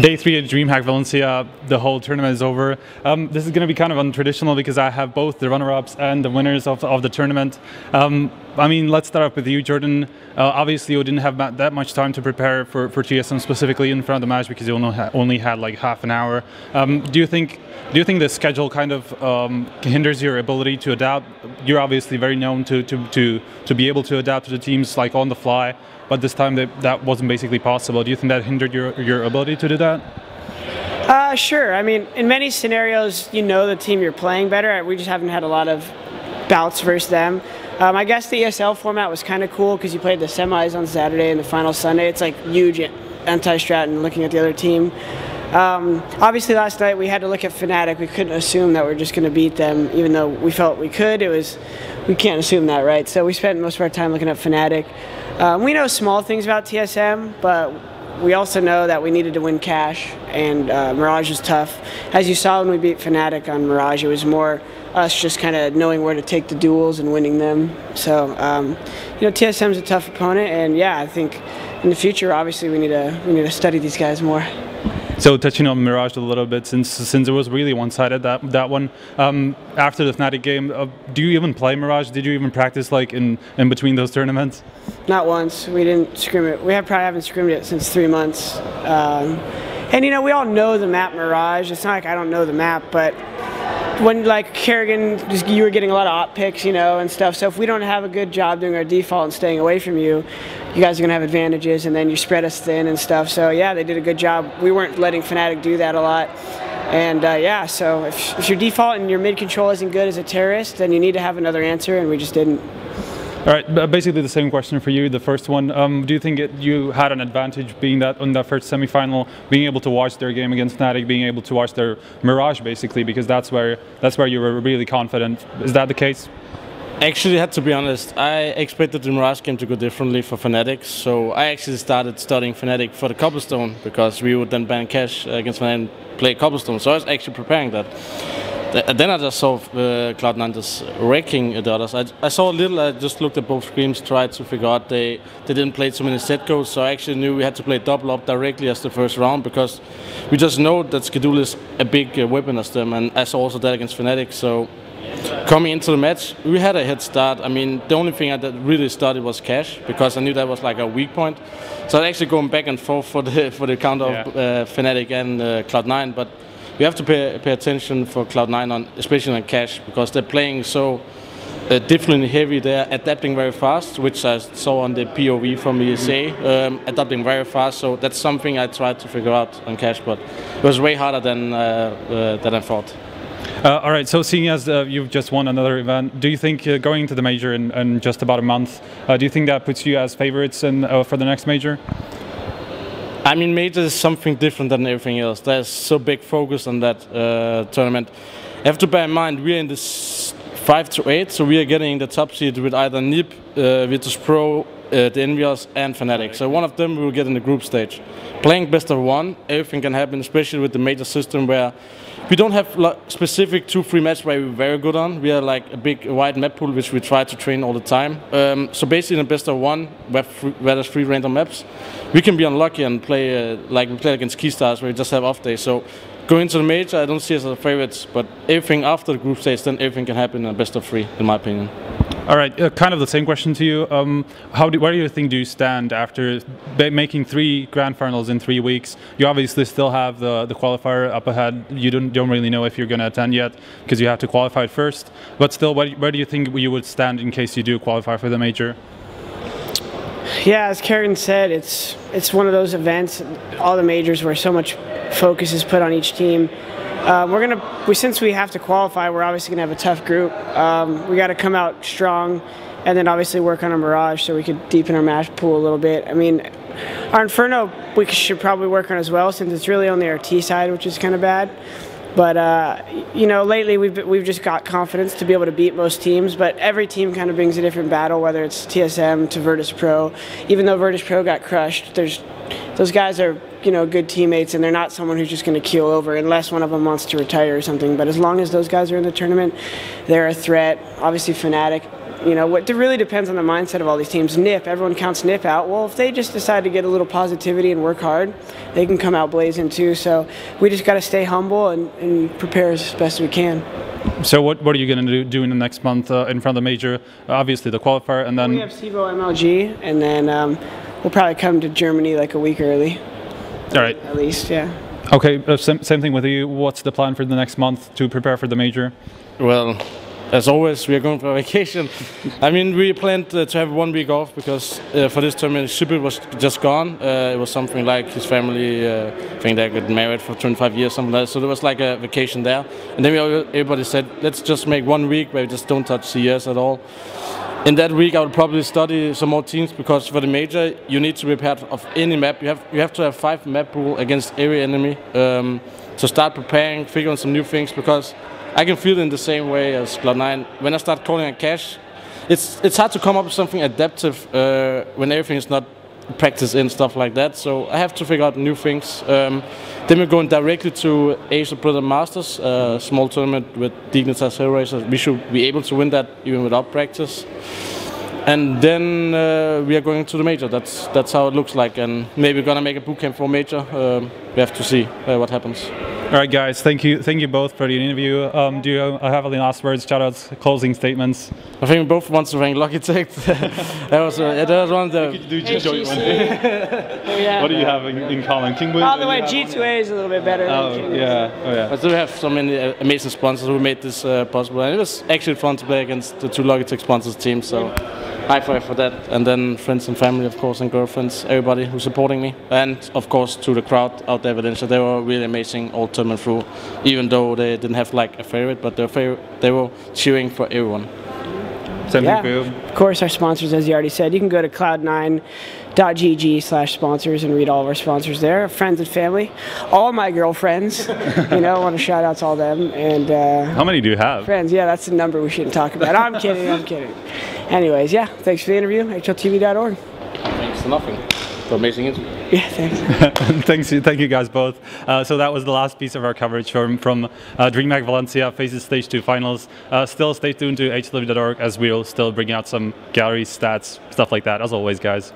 Day 3 at DreamHack Valencia, the whole tournament is over. This is going to be kind of untraditional because I have both the runner-ups and the winners of the tournament. I mean, let's start up with you, Jordan. Obviously, you didn't have that much time to prepare for TSM specifically in front of the match because you only had like half an hour. Do you think the schedule kind of hinders your ability to adapt? You're obviously very known to be able to adapt to the teams like on the fly, but this time that wasn't basically possible. Do you think that hindered your ability to do that? Sure. I mean, in many scenarios, you know the team you're playing better. We just haven't had a lot of bouts versus them. I guess the ESL format was kind of cool because you played the semis on Saturday and the final Sunday. It's like huge anti-strat and looking at the other team. Obviously last night we had to look at Fnatic. We couldn't assume that we're just going to beat them, even though we felt we could. We can't assume that, right? So we spent most of our time looking at Fnatic. We know small things about TSM, but we also know that we needed to win cash, and Mirage is tough. As you saw when we beat Fnatic on Mirage, it was more us just kind of knowing where to take the duels and winning them. So, you know, TSM's a tough opponent, and yeah, I think in the future, obviously, we need to study these guys more. So touching on Mirage a little bit, since it was really one-sided that one. After the Fnatic game, do you even play Mirage? Did you even practice like in between those tournaments? Not once. We didn't scrim it. We probably haven't scrimmed it since 3 months. And you know, we all know the map Mirage. It's not like I don't know the map, but when like karrigan, you were getting a lot of op picks, you know, and stuff. So if we don't have a good job doing our default and staying away from you, you guys are gonna have advantages, and then you spread us thin and stuff. So yeah, they did a good job. We weren't letting Fnatic do that a lot. And yeah, so if your default and your mid control isn't good as a terrorist, then you need to have another answer, and we just didn't. All right, basically the same question for you, the first one. Do you think you had an advantage being that in that first semifinal, being able to watch their game against Fnatic, being able to watch their Mirage basically, because that's where you were really confident. Is that the case? Actually, I had to be honest, I expected the Mirage game to go differently for Fnatic, so I actually started studying Fnatic for the Cobblestone, because we would then ban cash against Fnatic and play Cobblestone, so I was actually preparing that. Then I just saw Cloud9 just wrecking the others. I saw a little, I just looked at both screens, tried to figure out they didn't play so many set goals, so I actually knew we had to play double up directly as the first round, because we just know that Skadul is a big weapon as them, and I saw also that against Fnatic, so coming into the match, we had a head start. I mean, the only thing I really studied was cash, because I knew that was like a weak point. So I actually going back and forth for the counter of Fnatic and Cloud9, but we have to pay attention for Cloud9 on, especially on cash, because they're playing so differently heavy. They're adapting very fast, which I saw on the POV from ESA, adapting very fast. So that's something I tried to figure out on cash, but it was way harder than I thought. All right, so seeing as you've just won another event, do you think going into the major in just about a month, do you think that puts you as favorites for the next major? I mean, major is something different than everything else. There's so big focus on that tournament. You have to bear in mind, we're in this 5 to 8, so we are getting the top seed with either NiP, Virtus.pro, the Envious, and Fnatic. So one of them we will get in the group stage. Playing best of 1, everything can happen, especially with the major system where we don't have specific 2-3 matches where we're very good on. We are like a big wide map pool which we try to train all the time. So basically in the best of 1, where there's 3 random maps, we can be unlucky and play like we play against Keystars where we just have off days. So going to the major, I don't see us as favorites, but everything after the group stage, then everything can happen in a best of 3, in my opinion. All right, kind of the same question to you. Where do you think do you stand after making 3 grand finals in 3 weeks? You obviously still have the qualifier up ahead. You don't really know if you're going to attend yet because you have to qualify first. But still, where do you think you would stand in case you do qualify for the major? Yeah, as karrigan said, it's one of those events, all the majors where so much focus is put on each team. Since we have to qualify, we're obviously gonna have a tough group. We got to come out strong, and then obviously work on a Mirage so we could deepen our match pool a little bit. I mean, our Inferno we should probably work on as well, since it's really only our T side, which is kind of bad. But you know, lately we've just got confidence to be able to beat most teams. But every team kind of brings a different battle, whether it's TSM to Virtus.pro. Even though Virtus.pro got crushed, those guys are, you know, good teammates, and they're not someone who's just going to keel over unless one of them wants to retire or something. But as long as those guys are in the tournament, they're a threat. Obviously Fnatic, you know, what it really depends on the mindset of all these teams. NIP, everyone counts NIP out. Well, if they just decide to get a little positivity and work hard, they can come out blazing too. So we just got to stay humble and prepare as best we can. So what are you going to do in the next month in front of the major? Obviously the qualifier, and then we have SIVO MLG, and then we'll probably come to Germany like a week early. All right. At least, yeah. Okay, same thing with you. What's the plan for the next month to prepare for the major? Well, as always, we are going for vacation. I mean, we planned to have 1 week off because for this tournament, Super was just gone. It was something like his family, I think they got married for 25 years, something like that. So there was like a vacation there. And then everybody said, let's just make 1 week where we just don't touch CS at all. In that week, I would probably study some more teams because for the major, you need to be prepared of any map. You have to have 5 map pool against every enemy to start preparing, figuring some new things because I can feel it in the same way as Cloud9. When I start calling a cache, it's hard to come up with something adaptive when everything is not practiced in, stuff like that. So I have to figure out new things. Then we're going directly to Asia Brother Masters, a small tournament with Dignitas Hellraiser. We should be able to win that even without practice. And then we are going to the major. That's how it looks like. And maybe we're gonna make a bootcamp for major. We have to see what happens. All right, guys. Thank you both for the interview. Do you have any last words, shoutouts, closing statements? I think we both want to thank Logitech. that was one of the. What do you have in common? By the way, G2A is a little bit better. Oh yeah. But we have so many amazing sponsors who made this possible, and it was actually fun to play against the 2 Logitech sponsors teams. So. High five for that, and then friends and family, of course, and girlfriends, everybody who's supporting me, and of course to the crowd out there at Valencia. They were really amazing all tournament through, even though they didn't have like a favorite, but they were cheering for everyone. Same thing for you. Of course, our sponsors, as you already said, you can go to cloud9.gg/sponsors and read all of our sponsors there. Friends and family, all my girlfriends. You know, I want to shout out to all them. And how many do you have? Friends, yeah, that's the number we shouldn't talk about. I'm kidding. Anyways, yeah, thanks for the interview. HLTV.org. Thanks to n0thing. For amazing interview. Yeah, thanks. Thank you guys both. So that was the last piece of our coverage from DreamHack Valencia FACEIT Stage 2 Finals. Still stay tuned to HLTV.org as we'll still bring out some gallery stats, stuff like that, as always, guys.